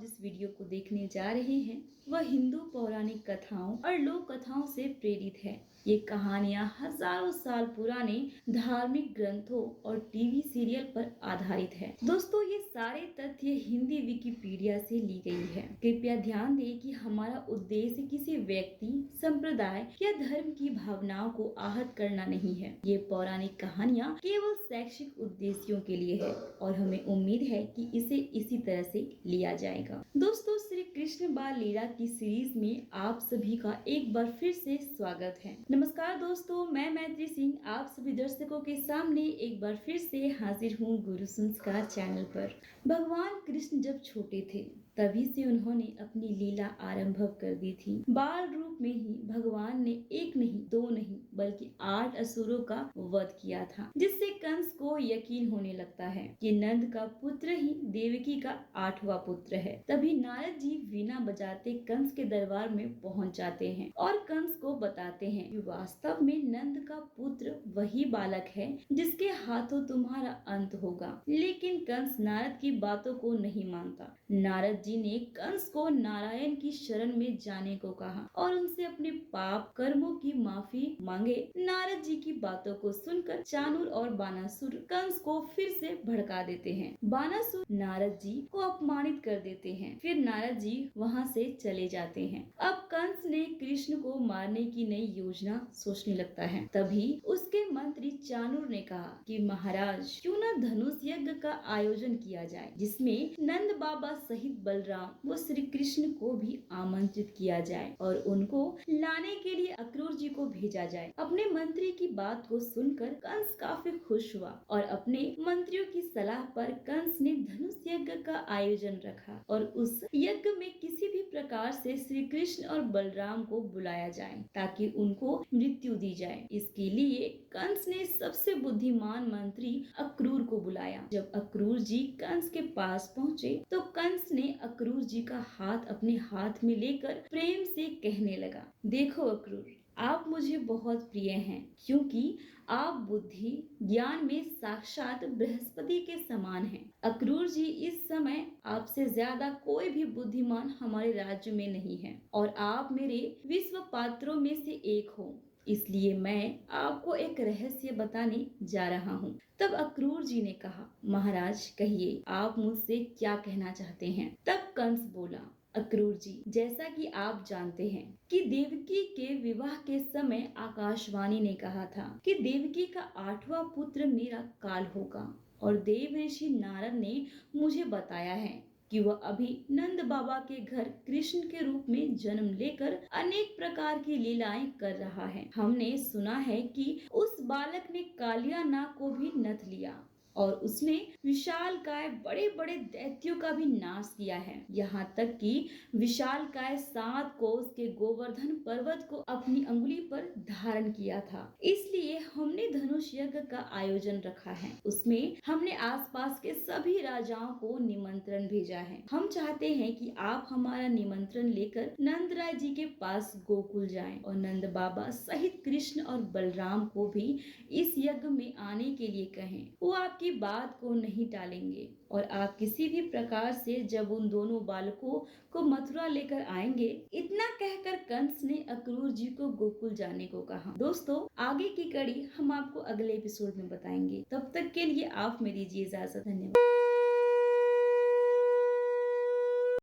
जिस वीडियो को देखने जा रहे हैं वह हिंदू पौराणिक कथाओं और लोक कथाओं से प्रेरित है। ये कहानियां हजारों साल पुराने धार्मिक ग्रंथों और टीवी सीरियल पर आधारित है। दोस्तों, ये सारे तथ्य हिंदी विकिपीडिया से ली गई है। कृपया ध्यान दें कि हमारा उद्देश्य किसी व्यक्ति, संप्रदाय या धर्म की भावनाओं को आहत करना नहीं है। ये पौराणिक कहानियां केवल शैक्षिक उद्देश्यों के लिए है और हमें उम्मीद है कि इसे इसी तरह से लिया जाएगा। दोस्तों, श्री कृष्ण बाल लीला की सीरीज में आप सभी का एक बार फिर से स्वागत है। नमस्कार दोस्तों, मैं मैत्री सिंह आप सभी दर्शकों के सामने एक बार फिर से हाजिर हूँ गुरु संस्कार चैनल पर। भगवान कृष्ण जब छोटे थे तभी से उन्होंने अपनी लीला आरंभ कर दी थी। बाल रूप में ही भगवान ने एक नहीं, दो नहीं बल्कि 8 असुरों का वध किया था, जिससे कंस को यकीन होने लगता है कि नंद का पुत्र ही देवकी का 8वां पुत्र है। तभी नारद जी वीणा बजाते कंस के दरबार में पहुंच जाते हैं और कंस को बताते हैं कि वास्तव में नंद का पुत्र वही बालक है जिसके हाथों तुम्हारा अंत होगा। लेकिन कंस नारद की बातों को नहीं मानता। नारद जी ने कंस को नारायण की शरण में जाने को कहा और उनसे अपने पाप कर्मों की माफी मांगे। नारद जी की बातों को सुनकर चाणूर और बानासुर कंस को फिर से भड़का देते हैं। बानासुर नारद जी को अपमानित कर देते हैं। फिर नारद जी वहां से चले जाते हैं। अब कंस ने कृष्ण को मारने की नई योजना सोचने लगता है। तभी उसके मंत्री चाणूर ने कहा कि महाराज, क्यों न धनुष यज्ञ का आयोजन किया जाए, जिसमें नंद बाबा सहित बलराम व श्री कृष्ण को भी आमंत्रित किया जाए और उनको लाने के लिए अक्रूर जी को भेजा जाए। अपने मंत्री की बात को सुनकर कंस काफी खुश हुआ और अपने मंत्रियों की सलाह पर कंस ने धनुष यज्ञ का आयोजन रखा और उस यज्ञ में किसी भी प्रकार से श्री कृष्ण और बलराम को बुलाया जाए ताकि उनको मृत्यु दी जाए। इसके लिए कंस ने सबसे बुद्धिमान मंत्री अक्रूर को बुलाया। जब अक्रूर जी कंस के पास पहुँचे तो कंस ने अक्रूर जी का हाथ अपने हाथ में लेकर प्रेम से कहने लगा, देखो अक्रूर, आप मुझे बहुत प्रिय हैं क्योंकि आप बुद्धि ज्ञान में साक्षात बृहस्पति के समान हैं। अक्रूर जी, इस समय आपसे ज्यादा कोई भी बुद्धिमान हमारे राज्य में नहीं है और आप मेरे विश्व पात्रों में से एक हो। इसलिए मैं आपको एक रहस्य बताने जा रहा हूँ। तब अक्रूर जी ने कहा, महाराज कहिए, आप मुझसे क्या कहना चाहते हैं। तब कंस बोला, अक्रूर जी, जैसा कि आप जानते हैं कि देवकी के विवाह के समय आकाशवाणी ने कहा था कि देवकी का 8वां पुत्र मेरा काल होगा और देव ऋषि नारद ने मुझे बताया है कि वह अभी नंद बाबा के घर कृष्ण के रूप में जन्म लेकर अनेक प्रकार की लीलाएं कर रहा है। हमने सुना है कि उस बालक ने कालिया नाग को भी नथ लिया और उसने विशालकाय बड़े बड़े दैत्यों का भी नाश किया है। यहाँ तक कि विशालकाय 7 कोस के गोवर्धन पर्वत को अपनी अंगुली पर धारण किया था। इसलिए हमने धनुष यज्ञ का आयोजन रखा है। उसमें हमने आसपास के सभी राजाओं को निमंत्रण भेजा है। हम चाहते हैं कि आप हमारा निमंत्रण लेकर नंद राय जी के पास गोकुल जाएं और नंद बाबा सहित कृष्ण और बलराम को भी इस यज्ञ में आने के लिए कहें। वो आपकी बात को नहीं टालेंगे और आप किसी भी प्रकार से जब उन दोनों बालकों को मथुरा लेकर आएंगे। इतना कहकर कंस ने अक्रूर जी को गोकुल जाने को कहा। दोस्तों, आगे की कड़ी हम आपको अगले एपिसोड में बताएंगे। तब तक के लिए आप मेरी दीजिए इजाजत। धन्यवाद।